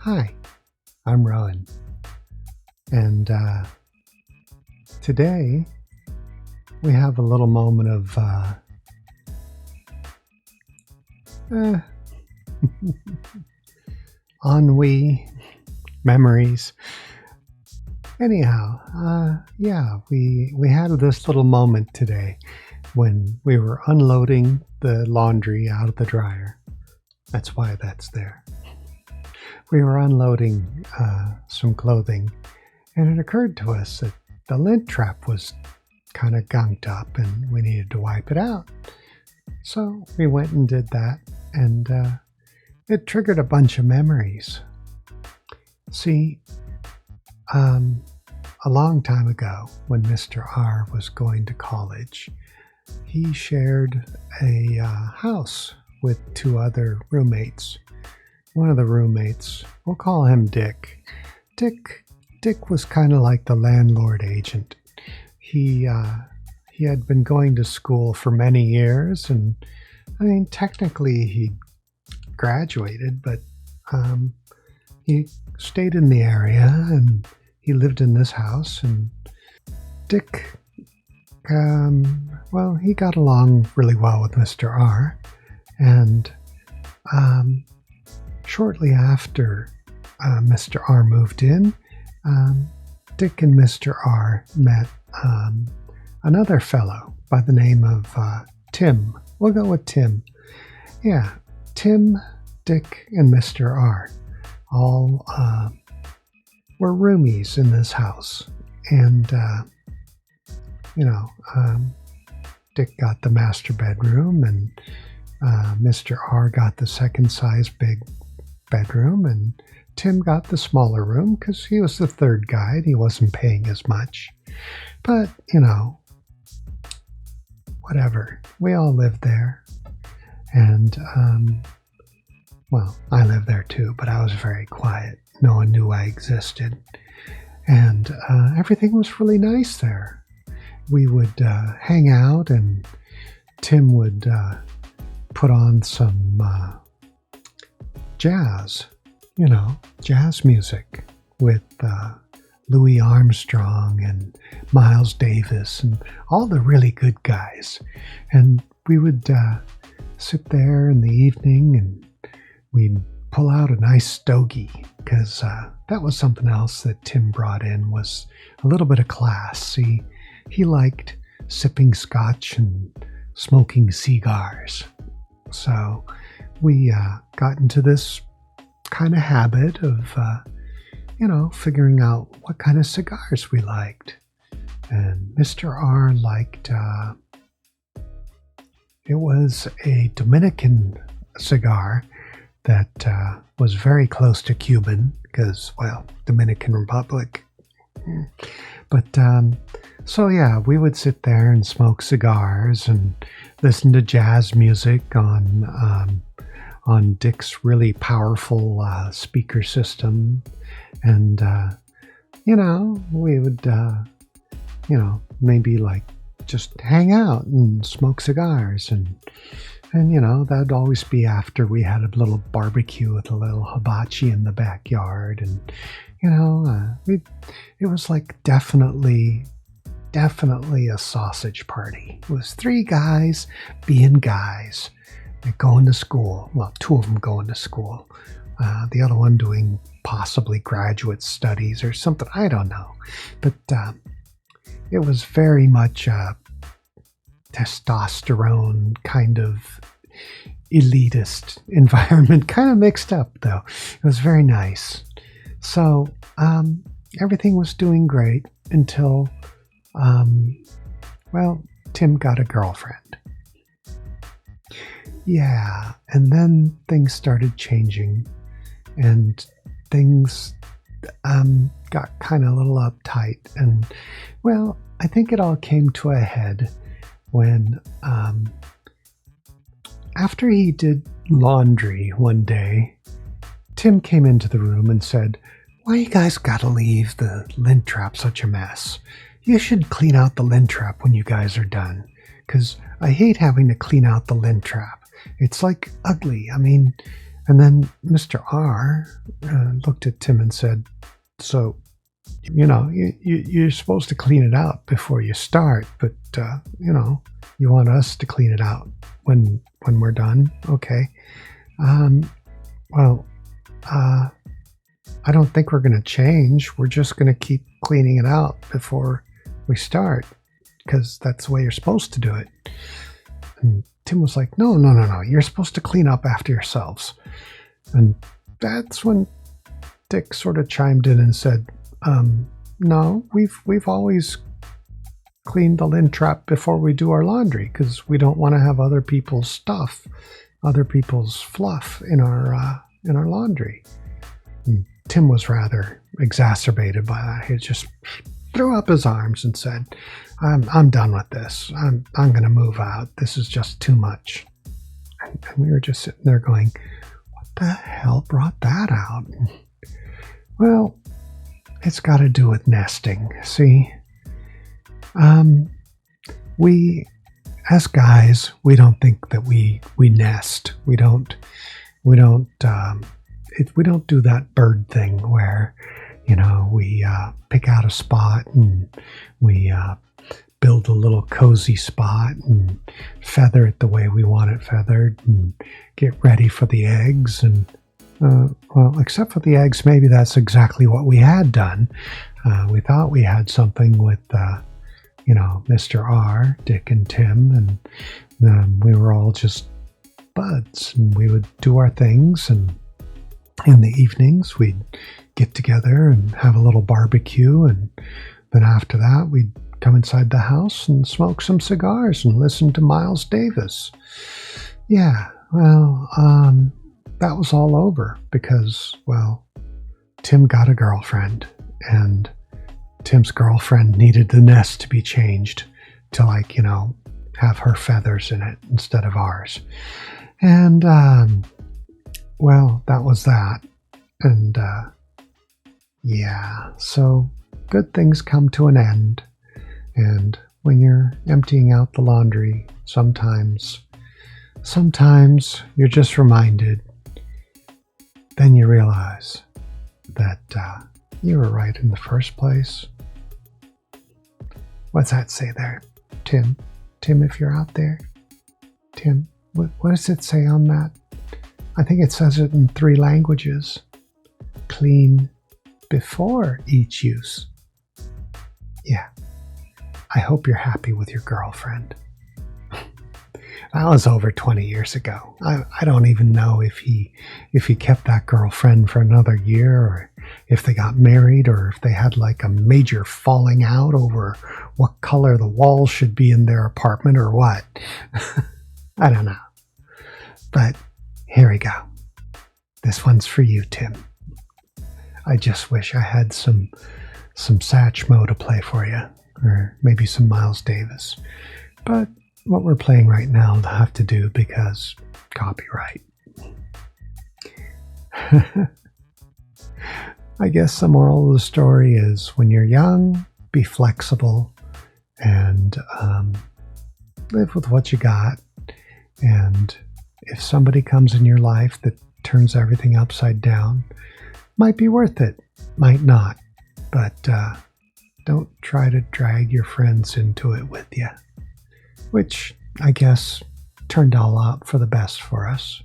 Hi, I'm Rowan, and today we have a little moment of ennui, memories. Anyhow, we had this little moment today when we were unloading the laundry out of the dryer. That's why that's there. We were unloading some clothing, and it occurred to us that the lint trap was kind of gunked up and we needed to wipe it out. So we went and did that, and it triggered a bunch of memories. See, a long time ago, when Mr. R was going to college, he shared a house with two other roommates. One of the roommates, we'll call him Dick. Dick was kind of like the landlord agent. He had been going to school for many years, and I mean, technically he graduated, but he stayed in the area and he lived in this house. And Dick, he got along really well with Mr. R, and shortly after Mr. R moved in, Dick and Mr. R met another fellow by the name of Tim. We'll go with Tim. Yeah, Tim, Dick, and Mr. R all were roomies in this house. And, Dick got the master bedroom, and Mr. R got the second size big bedroom, and Tim got the smaller room because he was the third guy and he wasn't paying as much. But, whatever. We all lived there. And, I lived there too, but I was very quiet. No one knew I existed. And everything was really nice there. We would hang out, and Tim would put on some jazz music with Louis Armstrong and Miles Davis and all the really good guys. And we would sit there in the evening and we'd pull out a nice stogie, because that was something else that Tim brought in, was a little bit of class. He liked sipping scotch and smoking cigars. So we got into this kind of habit of, figuring out what kind of cigars we liked. And Mr. R liked, it was a Dominican cigar that was very close to Cuban, because, Dominican Republic. But, we would sit there and smoke cigars and listen to jazz music on Dick's really powerful speaker system. And, we would, maybe just hang out and smoke cigars. And that'd always be after we had a little barbecue with a little hibachi in the backyard. And, it was definitely a sausage party. It was three guys being guys. Going to school. Well, two of them going to school. The other one doing possibly graduate studies or something. I don't know. But it was very much a testosterone kind of elitist environment. Kind of mixed up, though. It was very nice. So everything was doing great until, Tim got a girlfriend. Yeah, and then things started changing, and things got kind of a little uptight. And, I think it all came to a head when, after he did laundry one day, Tim came into the room and said, "Why you guys gotta leave the lint trap such a mess? You should clean out the lint trap when you guys are done, because I hate having to clean out the lint trap. It's ugly. I mean, And then Mr. R looked at Tim and said, "So, you're supposed to clean it out before you start, but, you want us to clean it out when we're done? Okay. Um, well, I don't think we're going to change. We're just going to keep cleaning it out before we start, because that's the way you're supposed to do it." And Tim was like, "No, no, no, no. You're supposed to clean up after yourselves." And that's when Dick sort of chimed in and said, "No, we've always cleaned the lint trap before we do our laundry, because we don't want to have other people's stuff, other people's fluff in our laundry." And Tim was rather exacerbated by that. He just threw up his arms and said, I'm done with this. I'm going to move out. This is just too much." And we were just sitting there going, what the hell brought that out? Well, it's got to do with nesting. See, we, as guys, we don't think that we nest. We don't do that bird thing where, we pick out a spot and we build a little cozy spot and feather it the way we want it feathered and get ready for the eggs. And, well, except for the eggs, maybe that's exactly what we had done. We thought we had something with, Mr. R, Dick and Tim, and we were all just buds, and we would do our things, and in the evenings we'd get together and have a little barbecue, and then after that we'd come inside the house and smoke some cigars and listen to Miles Davis. Yeah, well, that was all over because, well, Tim got a girlfriend, and Tim's girlfriend needed the nest to be changed to, have her feathers in it instead of ours. And, well, that was that. And, yeah, so good things come to an end. And when you're emptying out the laundry, sometimes you're just reminded, then you realize that you were right in the first place. What's that say there? Tim, if you're out there. Tim, what does it say on that? I think it says it in 3 languages. Clean before each use. Yeah. I hope you're happy with your girlfriend. That was over 20 years ago. I don't even know if he kept that girlfriend for another year, or if they got married, or if they had a major falling out over what color the walls should be in their apartment or what. I don't know. But here we go. This one's for you, Tim. I just wish I had some Satchmo to play for you, or maybe some Miles Davis. But what we're playing right now, they'll have to do because copyright. I guess the moral of the story is, when you're young, be flexible and live with what you got. And if somebody comes in your life that turns everything upside down, might be worth it, might not. But don't try to drag your friends into it with you, which I guess turned all out for the best for us.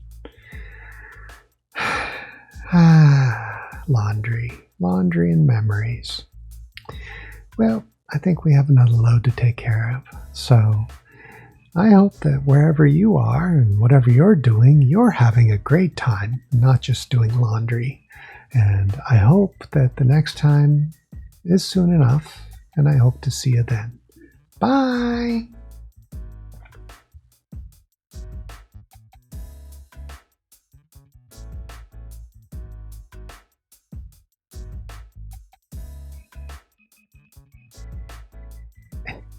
Laundry and memories. Well, I think we have another load to take care of. So I hope that wherever you are and whatever you're doing, you're having a great time, not just doing laundry. And I hope that the next time is soon enough, and I hope to see you then. Bye!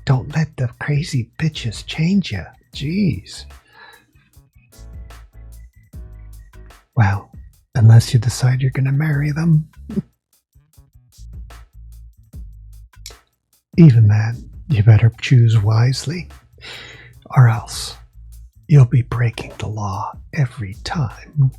Don't let the crazy bitches change you. Jeez. Well, unless you decide you're going to marry them. Even then, you better choose wisely, or else you'll be breaking the law every time.